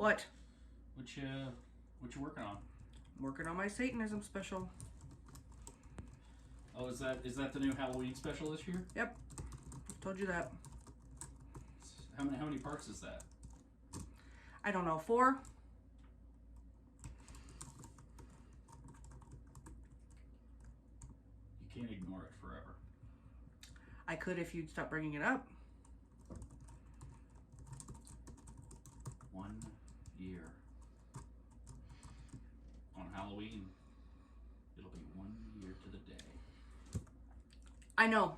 What? What you working on? I'm working on my Satanism special. Oh, is that the new Halloween special this year? Yep. Told you that. How many parts is that? I don't know. 4? You can't ignore it forever. I could if you'd stop bringing it up. 1 year. On Halloween, it'll be 1 year to the day. I know.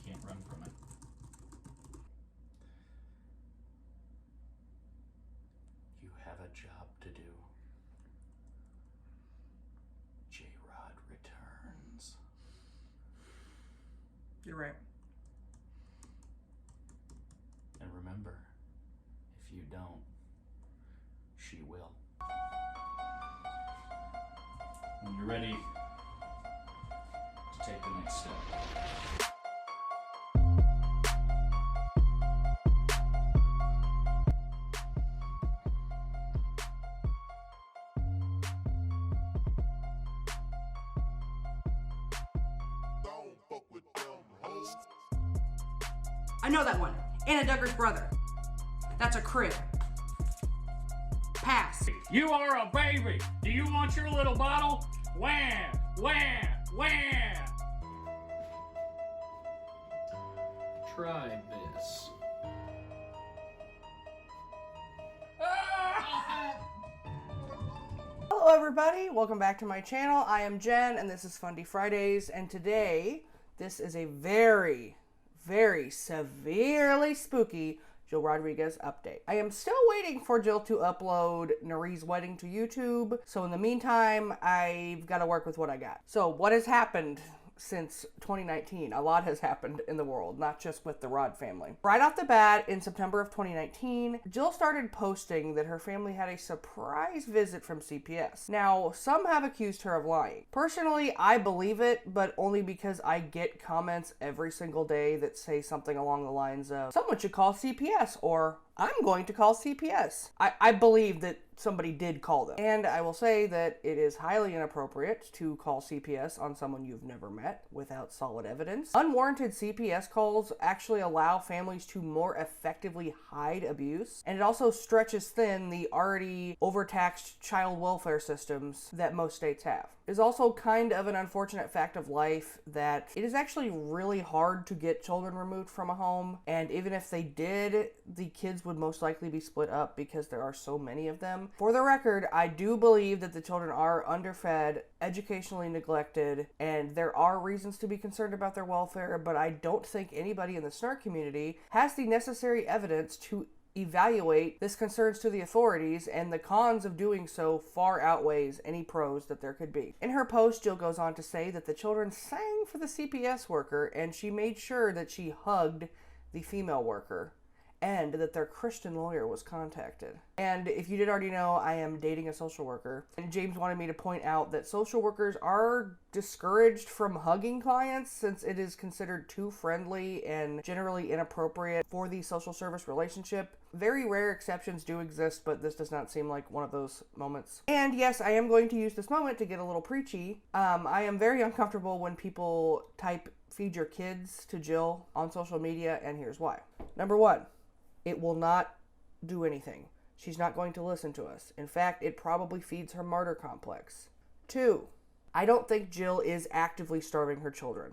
You can't run from it. You have a job to do. J-Rod returns. You're right. And remember, if you don't, she will. When you're ready to take the next step. I know that one. Anna Duggar's brother. That's a crib. Pass. You are a baby. Do you want your little bottle? Wham, wham, wham. Try this. Hello everybody, welcome back to my channel. I am Jen and this is Fundie Fridays, and today this is a very severely spooky Jill Rodrigues update. I am still waiting for Jill to upload Nari's wedding to YouTube, so in the meantime I've got to work with what I got. So what has happened since 2019? A lot has happened in the world, not just with the Rod family. Right off the bat, in September of 2019, Jill started posting that her family had a surprise visit from CPS. Now, some have accused her of lying. Personally, I believe it, but only because I get comments every single day that say something along the lines of, someone should call CPS, or I'm going to call CPS. I believe that somebody did call them. And I will say that it is highly inappropriate to call CPS on someone you've never met without solid evidence. Unwarranted CPS calls actually allow families to more effectively hide abuse, and it also stretches thin the already overtaxed child welfare systems that most states have. It is also kind of an unfortunate fact of life that it is actually really hard to get children removed from a home, and even if they did, the kids would most likely be split up because there are so many of them. For the record, I do believe that the children are underfed, educationally neglected, and there are reasons to be concerned about their welfare, but I don't think anybody in the Snark community has the necessary evidence to evaluate this concerns to the authorities, and the cons of doing so far outweighs any pros that there could be. In her post, Jill goes on to say that the children sang for the CPS worker, and she made sure that she hugged the female worker, and that their Christian lawyer was contacted. And if you did already know, I am dating a social worker, and James wanted me to point out that social workers are discouraged from hugging clients since it is considered too friendly and generally inappropriate for the social service relationship. Very rare exceptions do exist, but this does not seem like one of those moments. And yes, I am going to use this moment to get a little preachy. I am very uncomfortable when people type "feed your kids" to Jill on social media, and here's why. Number one, it will not do anything. She's not going to listen to us. In fact, it probably feeds her martyr complex. 2, I don't think Jill is actively starving her children.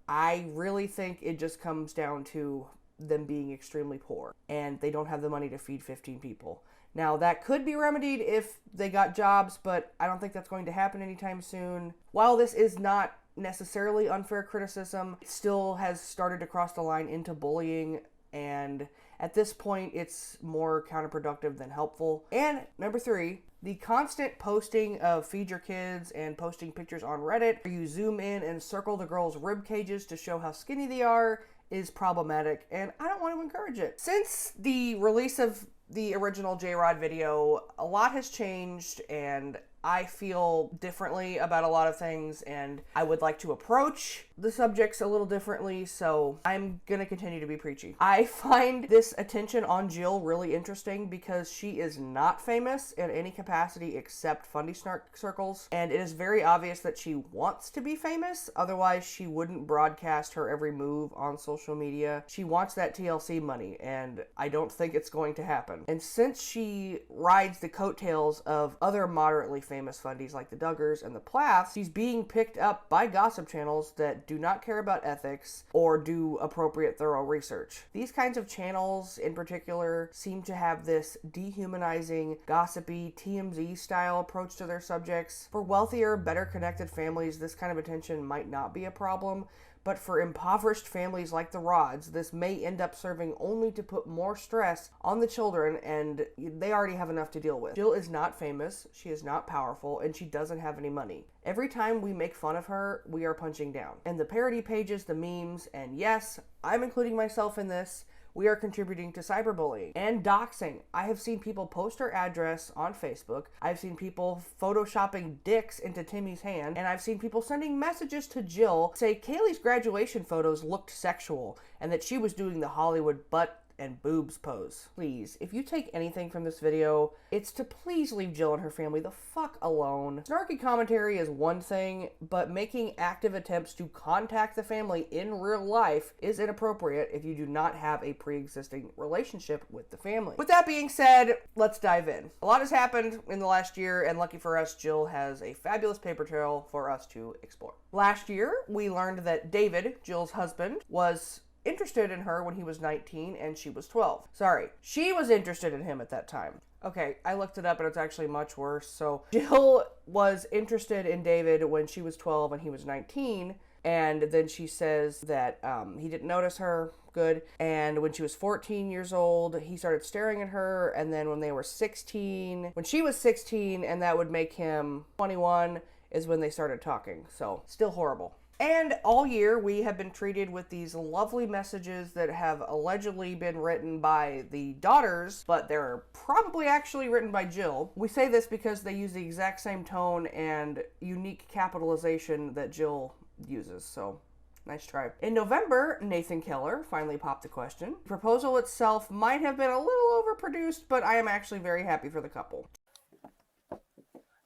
I really think it just comes down to them being extremely poor and they don't have the money to feed 15 people. Now, that could be remedied if they got jobs, but I don't think that's going to happen anytime soon. While this is not necessarily unfair criticism, it still has started to cross the line into bullying, and at this point it's more counterproductive than helpful. And number 3, the constant posting of "feed your kids" and posting pictures on Reddit where you zoom in and circle the girls' rib cages to show how skinny they are is problematic, and I don't want to encourage it. Since the release of the original J-Rod video, a lot has changed, and I feel differently about a lot of things, and I would like to approach the subjects a little differently, so I'm gonna continue to be preachy. I find this attention on Jill really interesting because she is not famous in any capacity except Fundie Snark circles, and it is very obvious that she wants to be famous, otherwise she wouldn't broadcast her every move on social media. She wants that TLC money, and I don't think it's going to happen. And since she rides the coattails of other moderately famous Fundies like the Duggars and the Plaths, she's being picked up by gossip channels that do not care about ethics or do appropriate thorough research. These kinds of channels in particular seem to have this dehumanizing, gossipy, TMZ style approach to their subjects. For wealthier, better connected families, this kind of attention might not be a problem, but for impoverished families like the Rods, this may end up serving only to put more stress on the children, and they already have enough to deal with. Jill is not famous, she is not powerful, and she doesn't have any money. Every time we make fun of her, we are punching down. And the parody pages, the memes, and yes, I'm including myself in this, we are contributing to cyberbullying and doxing. I have seen people post her address on Facebook. I've seen people photoshopping dicks into Timmy's hand. And I've seen people sending messages to Jill say Kaylee's graduation photos looked sexual and that she was doing the Hollywood butt and boobs pose. Please, if you take anything from this video, it's to please leave Jill and her family the fuck alone. Snarky commentary is one thing, but making active attempts to contact the family in real life is inappropriate if you do not have a pre-existing relationship with the family. With that being said, let's dive in. A lot has happened in the last year, and lucky for us, Jill has a fabulous paper trail for us to explore. Last year, we learned that David, Jill's husband, was interested in her when he was 19 and she was 12. Sorry, she was interested in him at that time. Okay, I looked it up and it's actually much worse. So Jill was interested in David when she was 12 and he was 19, and then she says that he didn't notice her. Good. And when she was 14 years old, he started staring at her, and then when they were 16, when she was 16 and that would make him 21 is when they started talking. So still horrible. And all year, we have been treated with these lovely messages that have allegedly been written by the daughters, but they're probably actually written by Jill. We say this because they use the exact same tone and unique capitalization that Jill uses, so nice try. In November, Nathan Keller finally popped the question. The proposal itself might have been a little overproduced, but I am actually very happy for the couple.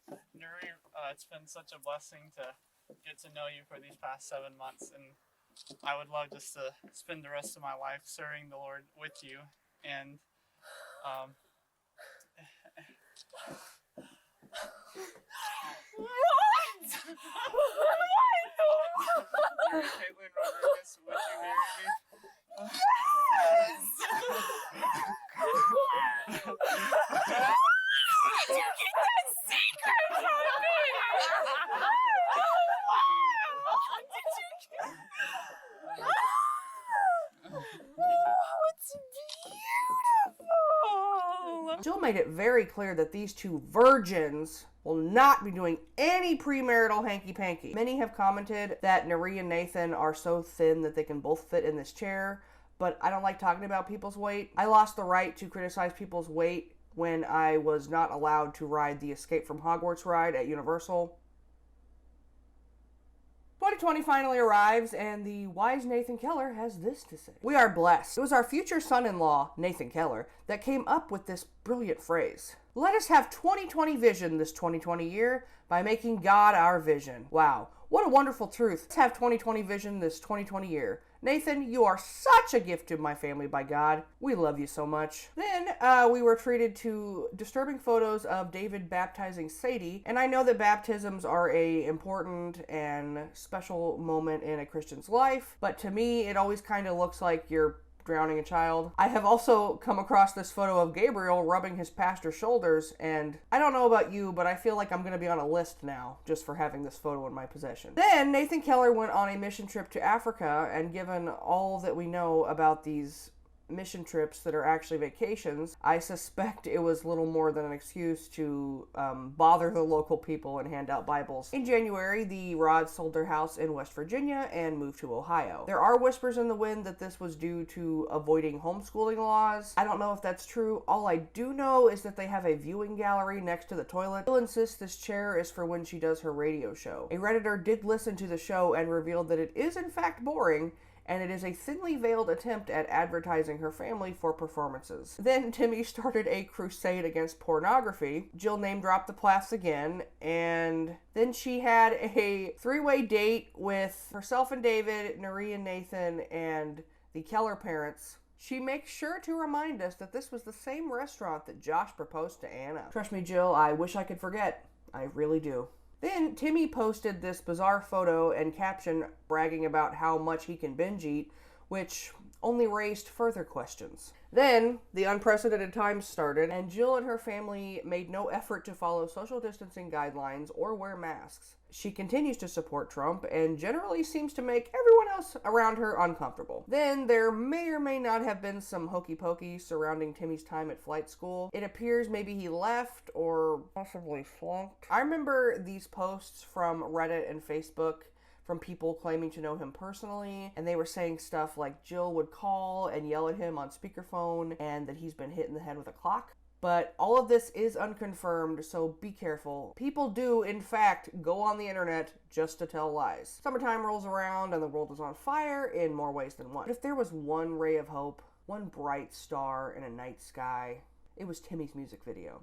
Nuri, it's been such a blessing to get to know you for these past 7 months, and I would love just to spend the rest of my life serving the Lord with you. And Caitlin Rodrigues, would you marry me? Did you get that secret from me? It's beautiful. Jill made it very clear that these two virgins will not be doing any premarital hanky-panky. Many have commented that Nuri and Nathan are so thin that they can both fit in this chair, but I don't like talking about people's weight. I lost the right to criticize people's weight when I was not allowed to ride the Escape from Hogwarts ride at Universal. 2020 finally arrives, and the wise Nathan Keller has this to say. We are blessed. It was our future son-in-law, Nathan Keller, that came up with this brilliant phrase. Let us have 2020 vision this 2020 year by making God our vision. Wow, what a wonderful truth. Let's have 2020 vision this 2020 year. Nathan, you are such a gift to my family by God. We love you so much. Then we were treated to disturbing photos of David baptizing Sadie, and I know that baptisms are a important and special moment in a Christian's life, but to me it always kind of looks like you're drowning a child. I have also come across this photo of Gabriel rubbing his pastor's shoulders, and I don't know about you, but I feel like I'm going to be on a list now just for having this photo in my possession. Then Nathan Keller went on a mission trip to Africa, and given all that we know about these mission trips that are actually vacations, I suspect it was little more than an excuse to bother the local people and hand out Bibles. In January, the Rods sold their house in West Virginia and moved to Ohio. There are whispers in the wind that this was due to avoiding homeschooling laws. I don't know if that's true. All I do know is that they have a viewing gallery next to the toilet. Jill insists this chair is for when she does her radio show. A Redditor did listen to the show and revealed that it is in fact boring, and it is a thinly veiled attempt at advertising her family for performances. Then Timmy started a crusade against pornography. Jill name-dropped the Plaths again, and then she had a three-way date with herself and David, Nari and Nathan, and the Keller parents. She makes sure to remind us that this was the same restaurant that Josh proposed to Anna. Trust me, Jill, I wish I could forget. I really do. Then Timmy posted this bizarre photo and caption bragging about how much he can binge eat, which only raised further questions. Then the unprecedented times started, and Jill and her family made no effort to follow social distancing guidelines or wear masks. She continues to support Trump and generally seems to make everyone else around her uncomfortable. Then there may or may not have been some hokey pokey surrounding Timmy's time at flight school. It appears maybe he left or possibly flunked. I remember these posts from Reddit and Facebook from people claiming to know him personally, and they were saying stuff like Jill would call and yell at him on speakerphone and that he's been hit in the head with a clock. But all of this is unconfirmed, so be careful. People do, in fact, go on the internet just to tell lies. Summertime rolls around and the world is on fire in more ways than one. But if there was one ray of hope, one bright star in a night sky, it was Timmy's music video.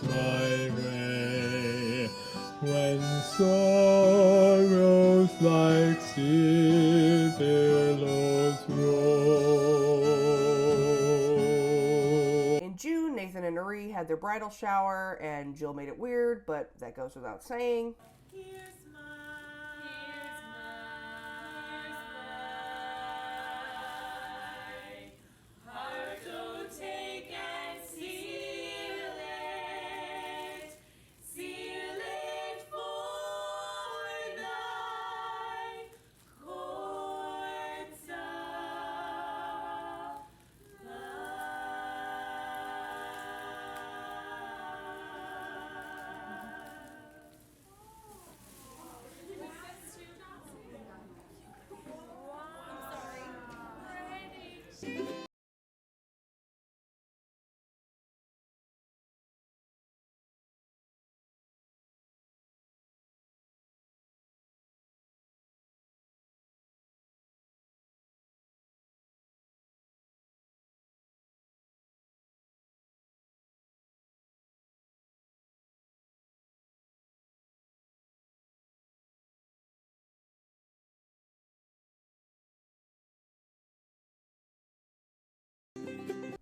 My way when sorrows like sea billows roll. In June, Nathan and Nari had their bridal shower, and Jill made it weird, but that goes without saying.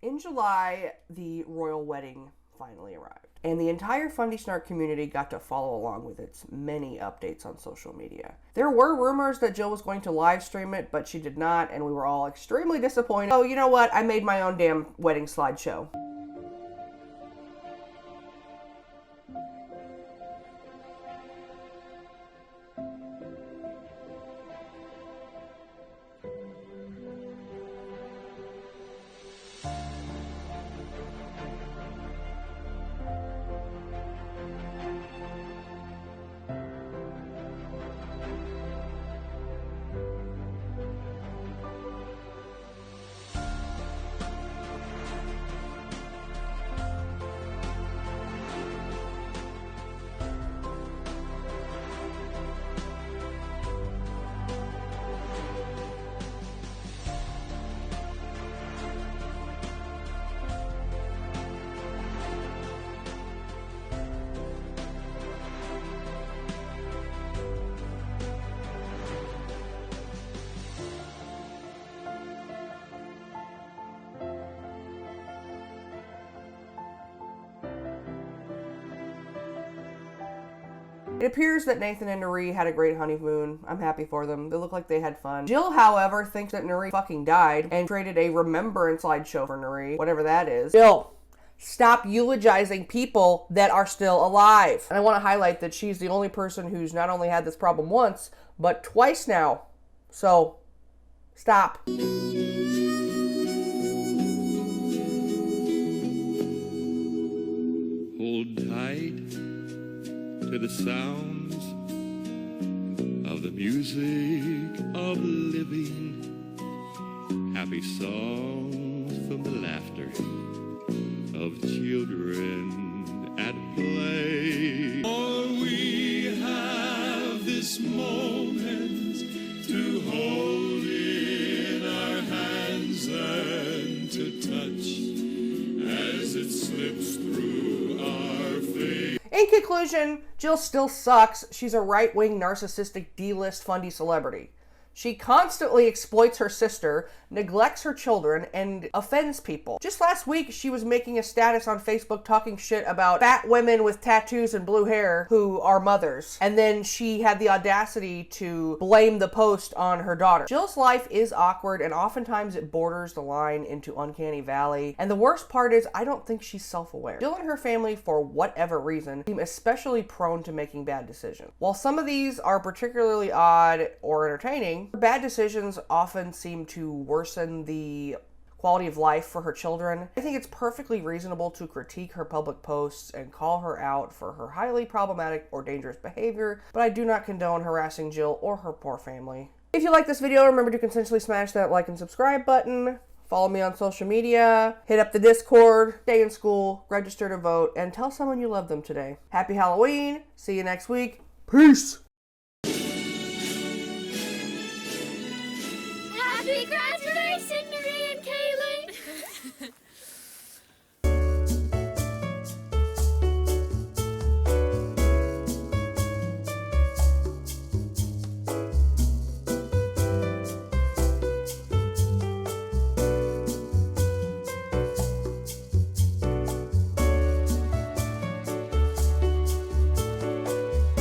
In July, the royal wedding finally arrived, and the entire Fundie Snark community got to follow along with its many updates on social media. There were rumors that Jill was going to live stream it, but she did not, and we were all extremely disappointed. Oh, you know what? I made my own damn wedding slideshow. It appears that Nathan and Nuri had a great honeymoon. I'm happy for them. They look like they had fun. Jill, however, thinks that Nuri fucking died and created a remembrance slideshow for Nuri, whatever that is. Jill, stop eulogizing people that are still alive. And I want to highlight that she's the only person who's not only had this problem once, but twice now. So, stop. Hold tight to the sounds of the music of living. Happy songs from the laughter of children at play. For we have this moment to hold in our hands and to touch as it slips through our face. In conclusion, Jill still sucks. She's a right-wing narcissistic D-list Fundie celebrity. She constantly exploits her sister, neglects her children, and offends people. Just last week, she was making a status on Facebook talking shit about fat women with tattoos and blue hair who are mothers. And then she had the audacity to blame the post on her daughter. Jill's life is awkward, and oftentimes it borders the line into uncanny valley. And the worst part is, I don't think she's self-aware. Jill and her family, for whatever reason, seem especially prone to making bad decisions. While some of these are particularly odd or entertaining, her bad decisions often seem to worsen the quality of life for her children. I think it's perfectly reasonable to critique her public posts and call her out for her highly problematic or dangerous behavior, but I do not condone harassing Jill or her poor family. If you like this video, remember to consensually smash that like and subscribe button, follow me on social media, hit up the Discord, stay in school, register to vote, and tell someone you love them today. Happy Halloween, see you next week, peace!